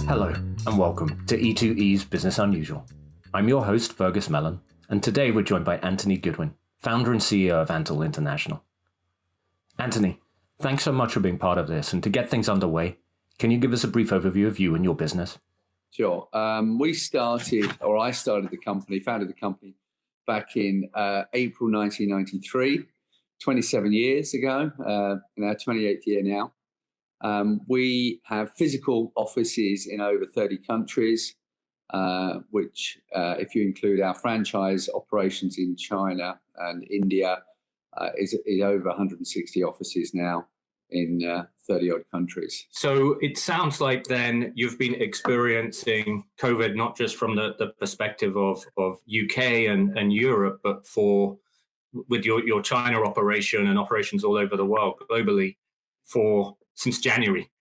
Hello, and welcome to E2E's Business Unusual. I'm your host, Fergus Mellon, and today we're joined by Anthony Goodwin, founder and CEO of Antal International. Anthony, thanks so much for being part of this, and to get things underway, can you give us a brief overview of you and your business? Sure. I started the company, founded the company back in April 1993, 27 years ago, in our 28th year now. We have physical offices in over 30 countries, which, if you include our franchise operations in China and India, is over 160 offices now in 30 odd countries. So it sounds like then you've been experiencing COVID, not just from the perspective of UK and Europe, but with your China operation and operations all over the world globally since January.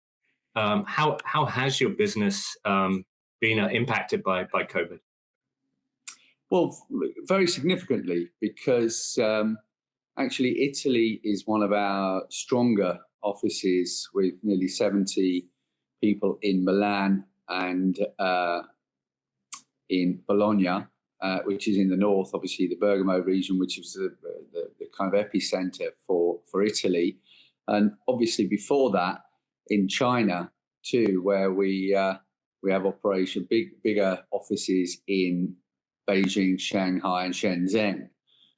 How has your business been impacted by COVID? Well, very significantly, because actually Italy is one of our stronger offices, with nearly 70 people in Milan and in Bologna, which is in the north, obviously the Bergamo region, which is the kind of epicenter for Italy. And obviously before that in China too, where we have bigger offices in Beijing, Shanghai and Shenzhen,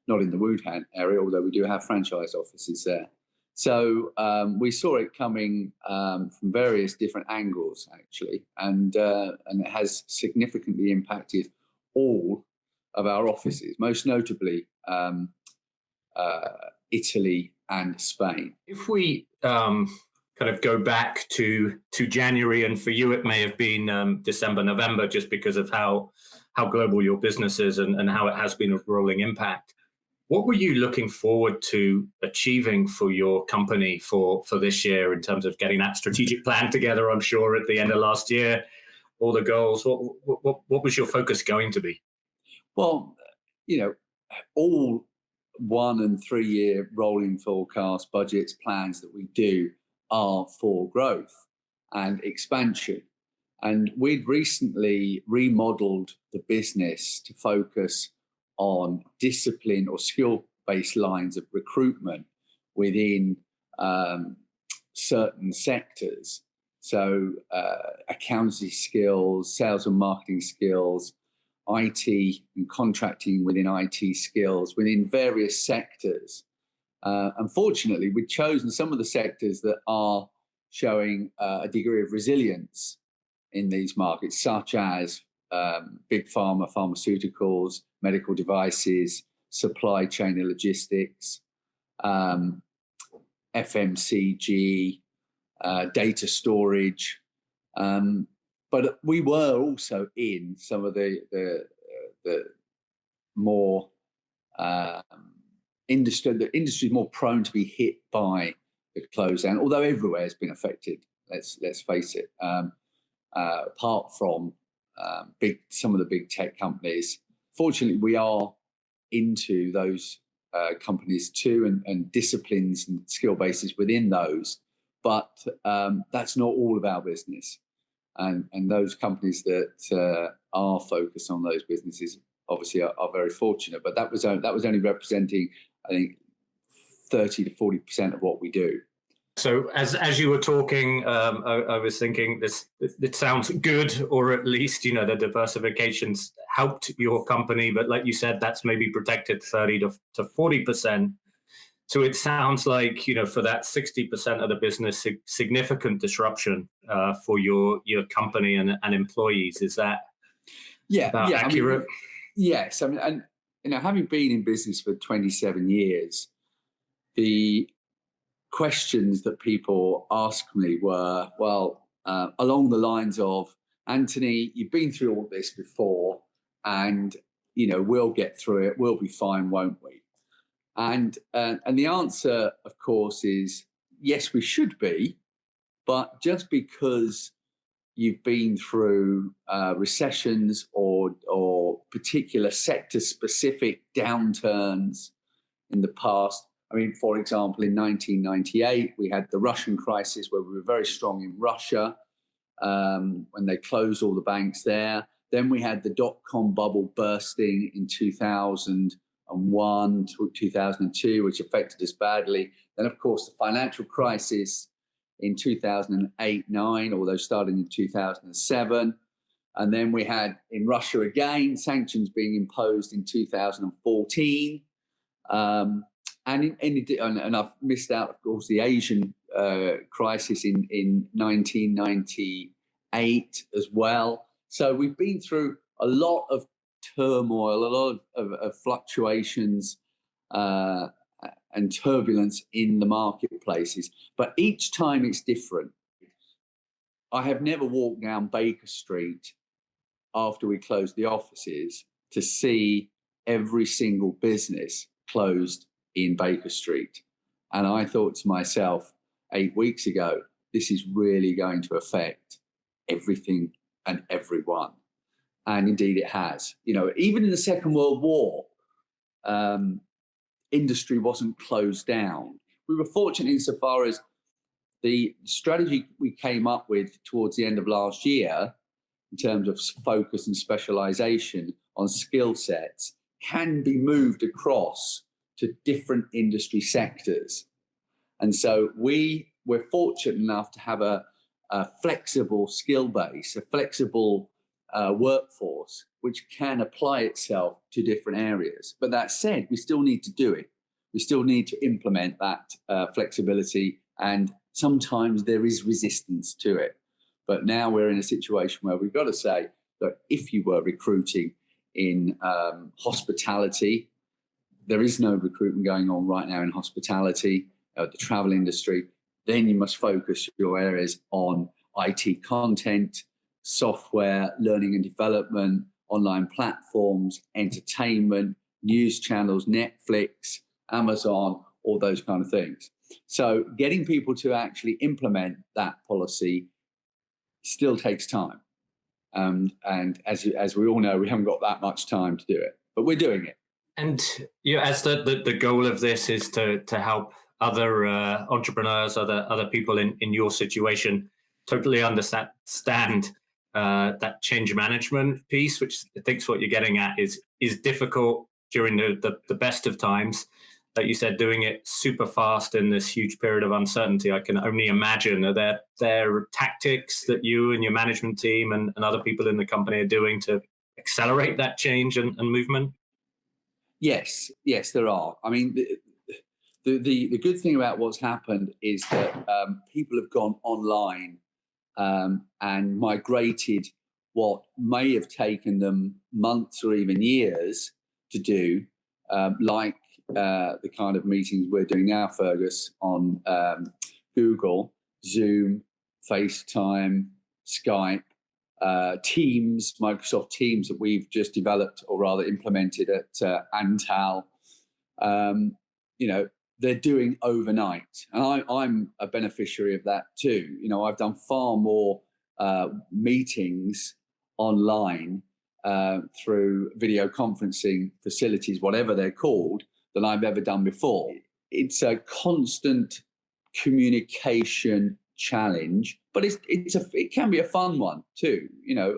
not in the Wuhan area, although we do have franchise offices there. So we saw it coming from various different angles, actually, and it has significantly impacted all of our offices, most notably Italy and Spain. If we kind of go back to January, and for you it may have been December, November, just because of how global your business is and how it has been a rolling impact. What were you looking forward to achieving for your company for this year in terms of getting that strategic plan together? I'm sure at the end of last year, all the goals. What was your focus going to be? Well, all 1 and 3 year rolling forecast budgets, plans that we do are for growth and expansion. And we'd recently remodeled the business to focus on discipline or skill-based lines of recruitment within certain sectors. So accountancy skills, sales and marketing skills, IT and contracting within IT skills, within various sectors. Unfortunately, we've chosen some of the sectors that are showing a degree of resilience in these markets, such as big pharma, pharmaceuticals, medical devices, supply chain and logistics, FMCG, data storage. But we were also in some of the more industry. The industry is more prone to be hit by the close down, although everywhere has been affected. Let's face it. Apart from some of the big tech companies, fortunately, we are into those companies too, and disciplines and skill bases within those. But that's not all of our business. And those companies that are focused on those businesses obviously are very fortunate. But that was only representing, I think, 30 to 40% of what we do. So as you were talking, I was thinking it sounds good, or at least the diversifications helped your company. But like you said, that's maybe protected 30 to 40%. So it sounds like, for that 60% of the business, significant disruption for your company and employees. Is that accurate? Yes. I mean, and having been in business for 27 years, the questions that people asked me were, along the lines of, Anthony, you've been through all this before, and we'll get through it. We'll be fine, won't we? And the answer, of course, is yes, we should be. But just because you've been through recessions or particular sector-specific downturns in the past, I mean, for example, in 1998, we had the Russian crisis where we were very strong in Russia. when they closed all the banks there. Then we had the dot-com bubble bursting in 2001 to 2002, which affected us badly. Then, of course, the financial crisis in 2008-9, although starting in 2007. And then we had in Russia again, sanctions being imposed in 2014. And I've missed out, of course, the Asian crisis in 1998 as well. So we've been through a lot of turmoil, a lot of fluctuations and turbulence in the marketplaces. But each time it's different. I have never walked down Baker Street after we closed the offices to see every single business closed in Baker Street. And I thought to myself 8 weeks ago, this is really going to affect everything and everyone. And indeed it has. You know, even in the Second World War, industry wasn't closed down. We were fortunate insofar as the strategy we came up with towards the end of last year in terms of focus and specialization on skill sets can be moved across to different industry sectors. And so we're fortunate enough to have a flexible skill base, a flexible workforce, which can apply itself to different areas. But that said, we still need to do it. We still need to implement that flexibility, and sometimes there is resistance to it. But now we're in a situation where we've got to say that if you were recruiting in hospitality, there is no recruitment going on right now in hospitality, the travel industry, then you must focus your areas on IT content, software, learning and development, online platforms, entertainment, news channels, Netflix, Amazon, all those kind of things. So getting people to actually implement that policy still takes time. And as we all know, we haven't got that much time to do it, but we're doing it. And as the goal of this is to help other entrepreneurs, other people in your situation totally understand that change management piece, which I think is what you're getting at, is difficult during the best of times. Like you said, doing it super fast in this huge period of uncertainty, I can only imagine. Are there tactics that you and your management team and other people in the company are doing to accelerate that change and movement? Yes, there are. I mean, the good thing about what's happened is that people have gone online and migrated what may have taken them months or even years to do, like the kind of meetings we're doing now, Fergus, on Google, Zoom, FaceTime, Skype, Teams, Microsoft Teams that we've just developed or rather implemented at Antal. They're doing overnight. And I'm a beneficiary of that too. You know, I've done far more meetings online through video conferencing facilities, whatever they're called, than I've ever done before. It's a constant communication challenge, but it can be a fun one too. You know,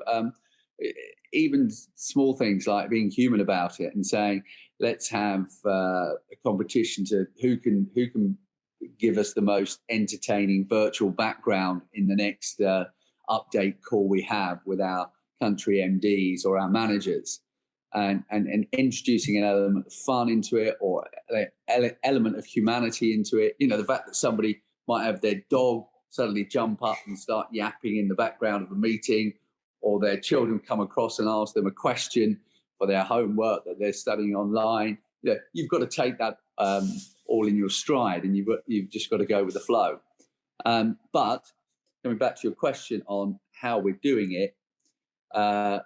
even small things like being human about it and saying, let's have a competition to who can give us the most entertaining virtual background in the next update call we have with our country MDs or our managers, and introducing an element of fun into it or an element of humanity into it. You know, the fact that somebody might have their dog suddenly jump up and start yapping in the background of a meeting, or their children come across and ask them a question for their homework that they're studying online. You know, you've got to take that all in your stride, and you've just got to go with the flow. But coming back to your question on how we're doing it,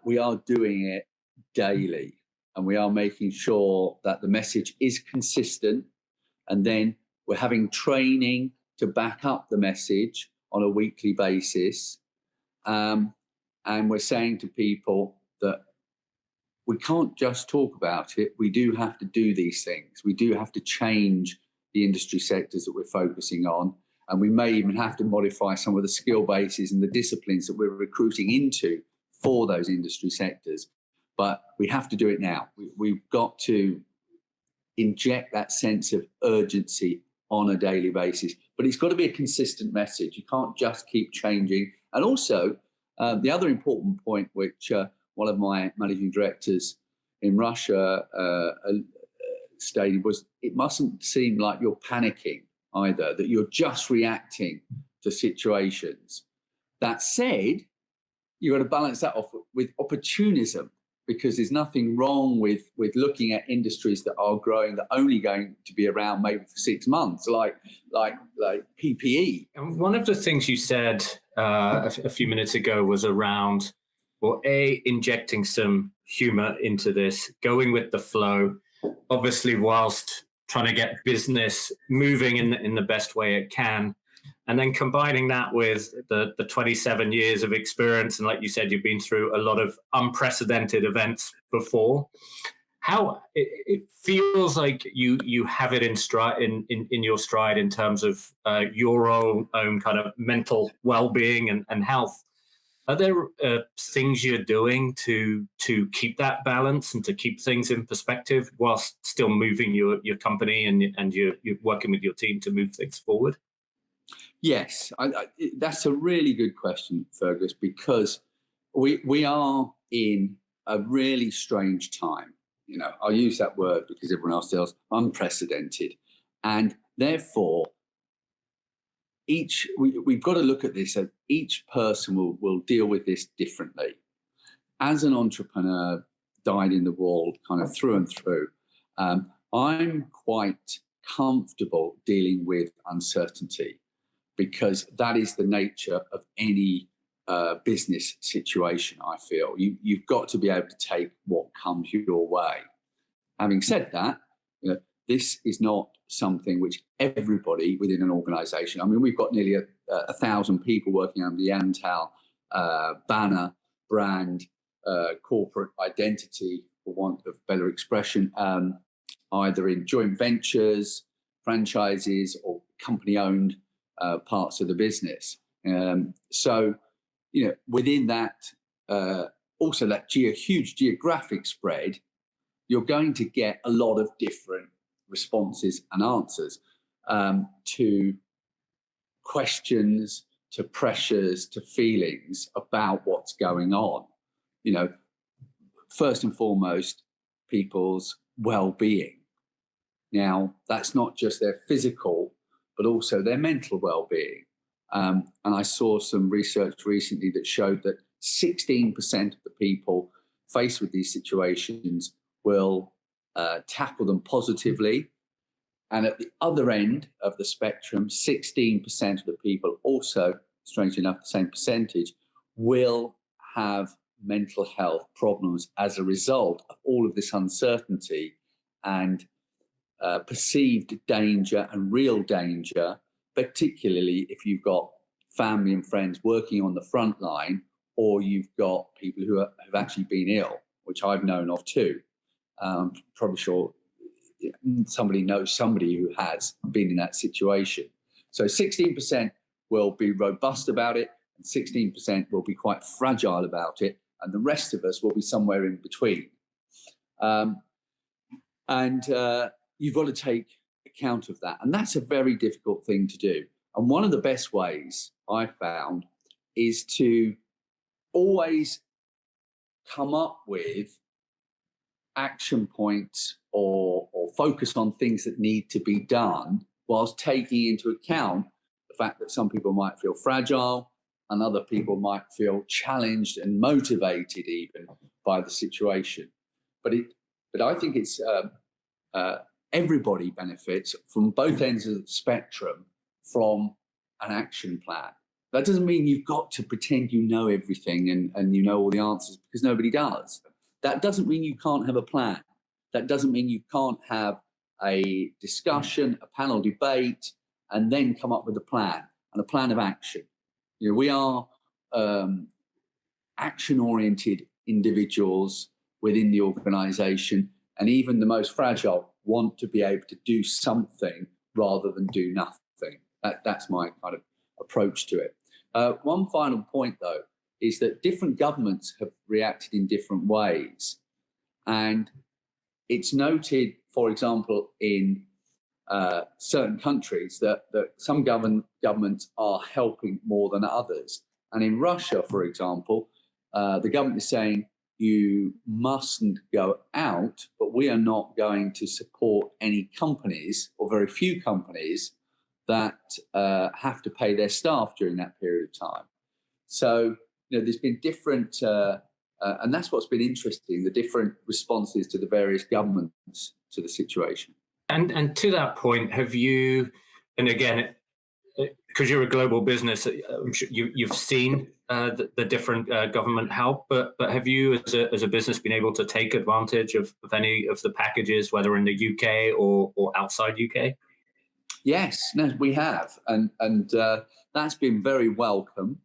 we are doing it daily, and we are making sure that the message is consistent, and then we're having training to back up the message on a weekly basis. And we're saying to people that we can't just talk about it. We do have to do these things. We do have to change the industry sectors that we're focusing on. And we may even have to modify some of the skill bases and the disciplines that we're recruiting into for those industry sectors. But we have to do it now. We've got to inject that sense of urgency on a daily basis. But it's got to be a consistent message. You can't just keep changing. And also, the other important point, which one of my managing directors in Russia stated, was it mustn't seem like you're panicking either, that you're just reacting to situations. That said, you've got to balance that off with opportunism, because there's nothing wrong with looking at industries that are growing, that are only going to be around maybe for 6 months, like PPE. And one of the things you said a few minutes ago was around, well, injecting some humor into this, going with the flow, obviously whilst trying to get business moving in the best way it can. And then combining that with the 27 years of experience, and like you said, you've been through a lot of unprecedented events before. How it feels like you have it in stride, in your stride, in terms of your own kind of mental well-being and health. Are there things you're doing to keep that balance and to keep things in perspective whilst still moving your company and you're working with your team to move things forward? Yes, that's a really good question, Fergus, because we are in a really strange time. You know, I'll use that word because everyone else tells unprecedented, and therefore we've got to look at this. So each person will deal with this differently. As an entrepreneur, dyed in the wool, kind of through and through, I'm quite comfortable dealing with uncertainty, because that is the nature of any business situation. I feel you've got to be able to take what comes your way. Having said that, you know, this is not something which everybody within an organisation. I mean, we've got nearly 1,000 people working under the Antal banner, brand, corporate identity, for want of better expression, either in joint ventures, franchises, or company-owned parts of the business. So, you know, within that, also that huge geographic spread, you're going to get a lot of different responses and answers to questions, to pressures, to feelings about what's going on. You know, first and foremost, people's well-being. Now, that's not just their physical, but also their mental well-being. And I saw some research recently that showed that 16% of the people faced with these situations will tackle them positively. And at the other end of the spectrum, 16% of the people also, strangely enough, the same percentage, will have mental health problems as a result of all of this uncertainty and perceived danger and real danger, particularly if you've got family and friends working on the front line, or you've got people who have actually been ill, which I've known of too. Probably sure somebody knows somebody who has been in that situation. So 16% will be robust about it, and 16% will be quite fragile about it, and the rest of us will be somewhere in between. You've got to take account of that. And that's a very difficult thing to do. And one of the best ways I found is to always come up with action points or focus on things that need to be done, whilst taking into account the fact that some people might feel fragile and other people might feel challenged and motivated even by the situation. But I think it's everybody benefits from both ends of the spectrum from an action plan. That doesn't mean you've got to pretend you know everything and you know all the answers, because nobody does. That doesn't mean you can't have a plan. That doesn't mean you can't have a discussion, a panel debate, and then come up with a plan and a plan of action. You know, we are action-oriented individuals within the organisation, and even the most fragile want to be able to do something rather than do nothing. That's my kind of approach to it. One final point, though, is that different governments have reacted in different ways. And it's noted, for example, in certain countries that some governments are helping more than others. And in Russia, for example, the government is saying you mustn't go out, but we are not going to support any companies, or very few companies, that have to pay their staff during that period of time. So, there's been different, and that's what's been interesting, the different responses to the various governments to the situation. And to that point, have you, and again, because you're a global business, I'm sure you've seen the different government help, but have you as a business been able to take advantage of any of the packages, whether in the UK or outside UK? Yes, no, we have, and that's been very welcome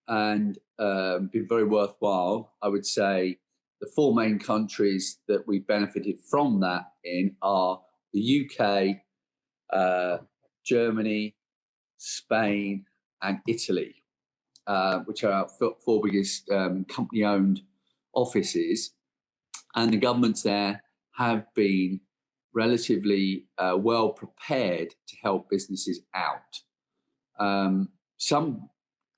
and been very worthwhile. I would say the four main countries that we benefited from that in are the UK, Germany, Spain, and Italy, which are our four biggest company-owned offices. And the governments there have been relatively well prepared to help businesses out. Some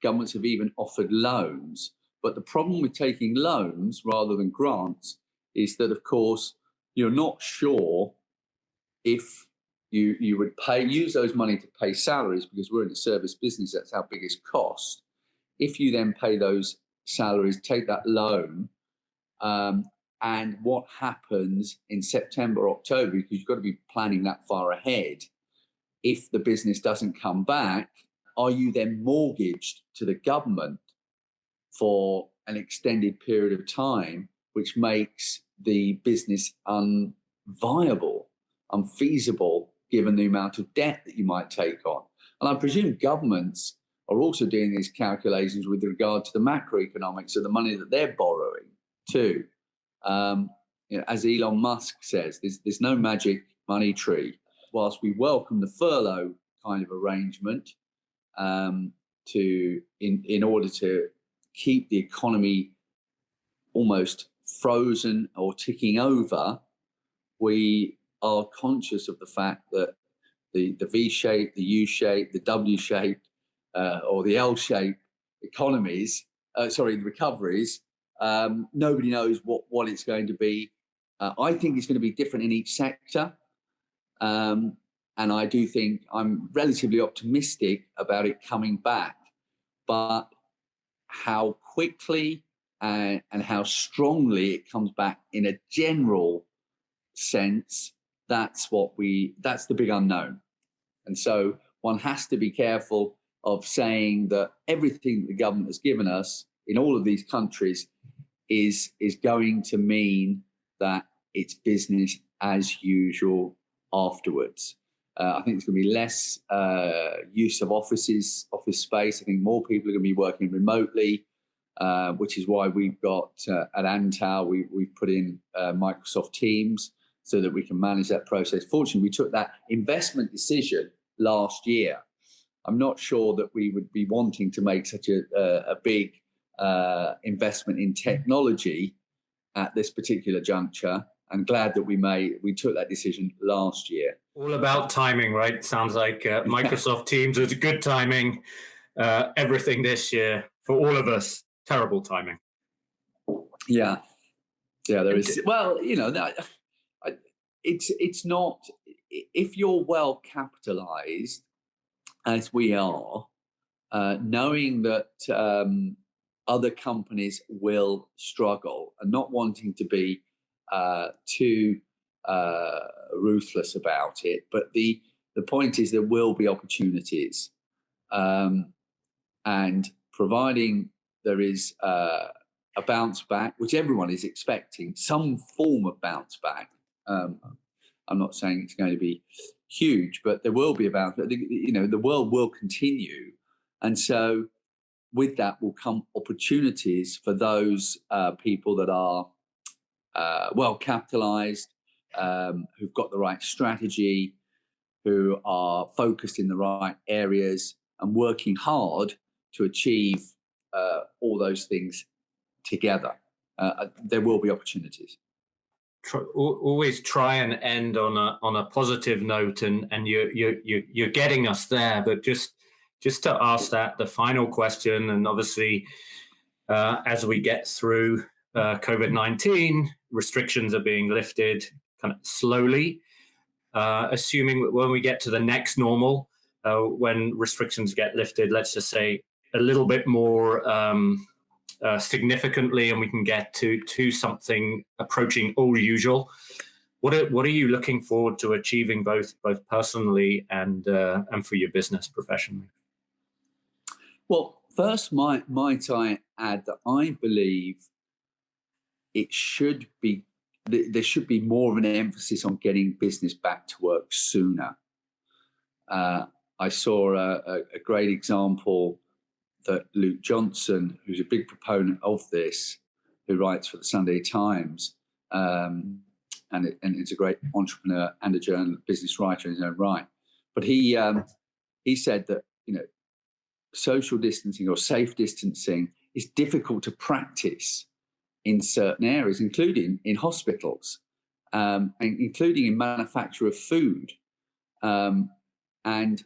governments have even offered loans, but the problem with taking loans rather than grants is that, of course, you're not sure if you would use those money to pay salaries, because we're in a service business, that's our biggest cost. If you then pay those salaries, take that loan, and what happens in September, October, because you've got to be planning that far ahead. If the business doesn't come back, are you then mortgaged to the government for an extended period of time, which makes the business unviable, unfeasible, given the amount of debt that you might take on? And I presume governments are also doing these calculations with regard to the macroeconomics of the money that they're borrowing too. As Elon Musk says, there's no magic money tree. Whilst we welcome the furlough kind of arrangement in order to keep the economy almost frozen or ticking over, we are conscious of the fact that the V shape, the U shape, the W shape, or the L shape economies, the recoveries, nobody knows what it's going to be. I think it's going to be different in each sector. And I do think I'm relatively optimistic about it coming back. But how quickly and how strongly it comes back in a general sense, that's the big unknown. And so one has to be careful of saying that everything that the government has given us in all of these countries is going to mean that it's business as usual afterwards. I think there's going to be less use of office space. I think more people are going to be working remotely, which is why we've got at Antal, we've put in Microsoft Teams so that we can manage that process. Fortunately, we took that investment decision last year. I'm not sure that we would be wanting to make such a big investment in technology at this particular juncture. I'm glad that we took that decision last year. All about timing, right? Sounds like Microsoft Teams was good timing. Everything this year for all of us, terrible timing. Yeah, there is. Well, it's not. If you're well capitalized, as we are, knowing that other companies will struggle and not wanting to be too ruthless about it, but the point is there will be opportunities, and providing there is a bounce back, which everyone is expecting, some form of bounce back. I'm not saying it's going to be huge, but there will be a bounce back. The world will continue, and so with that will come opportunities for those people that are well capitalized, who've got the right strategy, who are focused in the right areas and working hard to achieve all those things together. There will be opportunities. Always try and end on a positive note, and you're getting us there. But just to ask that the final question, and obviously as we get through COVID-19, restrictions are being lifted kind of slowly. Assuming that when we get to the next normal, when restrictions get lifted, let's just say a little bit more significantly, and we can get to something approaching all usual. What are you looking forward to achieving, both personally and for your business professionally? Well, first, might I add that I believe there should be more of an emphasis on getting business back to work sooner. I saw a great example that Luke Johnson, who's a big proponent of this, who writes for the Sunday Times, and it's a great entrepreneur and a journalist, business writer in his own right. But he said that social distancing or safe distancing is difficult to practice in certain areas, including in hospitals, and including in manufacture of food, and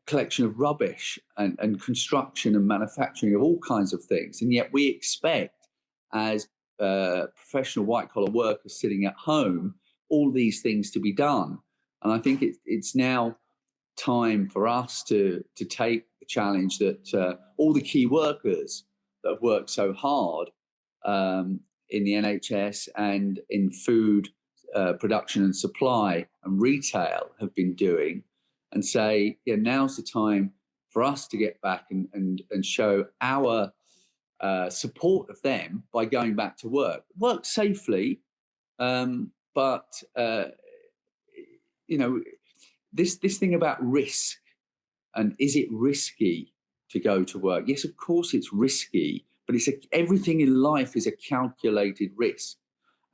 collection of rubbish, and construction and manufacturing of all kinds of things. And yet we expect, as professional white-collar workers sitting at home, all these things to be done. And I think it's now time for us to take the challenge that all the key workers that have worked so hard in the NHS and in food production and supply and retail have been doing, and say, now's the time for us to get back and show our support of them by going back to work safely, but this thing about risk, and is it risky to go to work? Yes, of course it's risky, but everything in life is a calculated risk.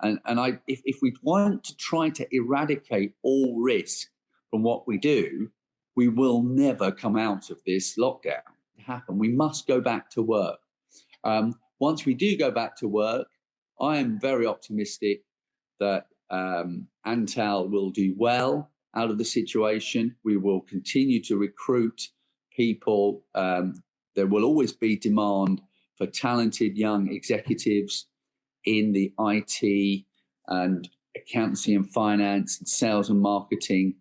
And if we want to try to eradicate all risk from what we do, we will never come out of this lockdown. We must go back to work. Once we do go back to work, I am very optimistic that Antal will do well out of the situation. We will continue to recruit people. There will always be demand for talented young executives in the IT and accountancy and finance and sales and marketing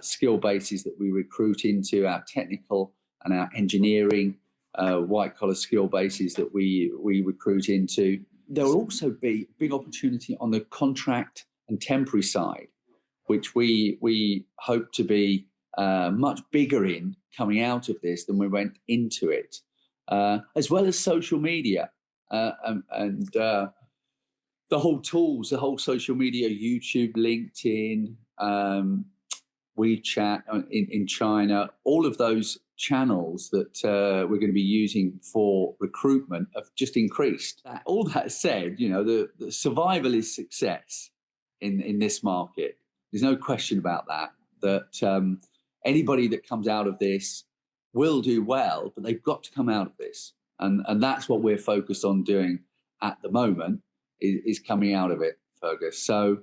skill bases that we recruit into, our technical and our engineering white-collar skill bases that we recruit into. There will also be big opportunity on the contract and temporary side, which we hope to be much bigger in coming out of this than we went into it, as well as social media and the whole tools, the whole social media, YouTube, LinkedIn, WeChat in China, all of those channels that we're going to be using for recruitment have just increased. All that said, the survival is success in this market. There's no question about that anybody that comes out of this will do well, but they've got to come out of this. And that's what we're focused on doing at the moment, is coming out of it, Fergus. So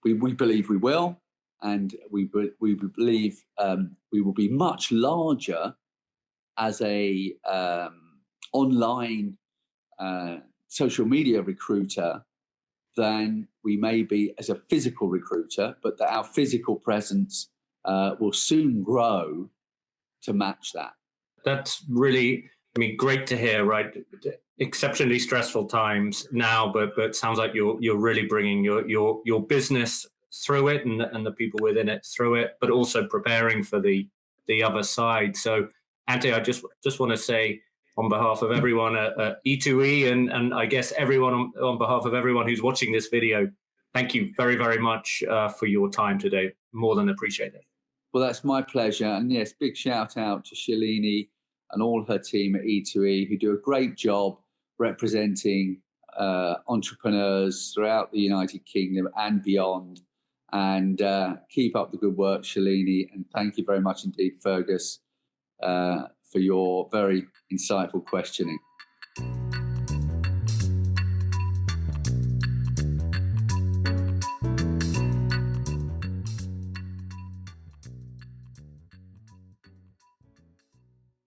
we believe we will, and we believe we will be much larger as a online social media recruiter than we may be as a physical recruiter, but that our physical presence will soon grow to match that. That's really, great to hear, right? Exceptionally stressful times now, but sounds like you're really bringing your business through it and the people within it through it, but also preparing for the other side. So, Ante, I just want to say, on behalf of everyone at E2E and I guess everyone on behalf of everyone who's watching this video, thank you very, very much for your time today. More than appreciate it. Well, that's my pleasure. And yes, big shout out to Shalini and all her team at E2E, who do a great job representing entrepreneurs throughout the United Kingdom and beyond. And keep up the good work, Shalini. And thank you very much indeed, Fergus, for your very insightful questioning.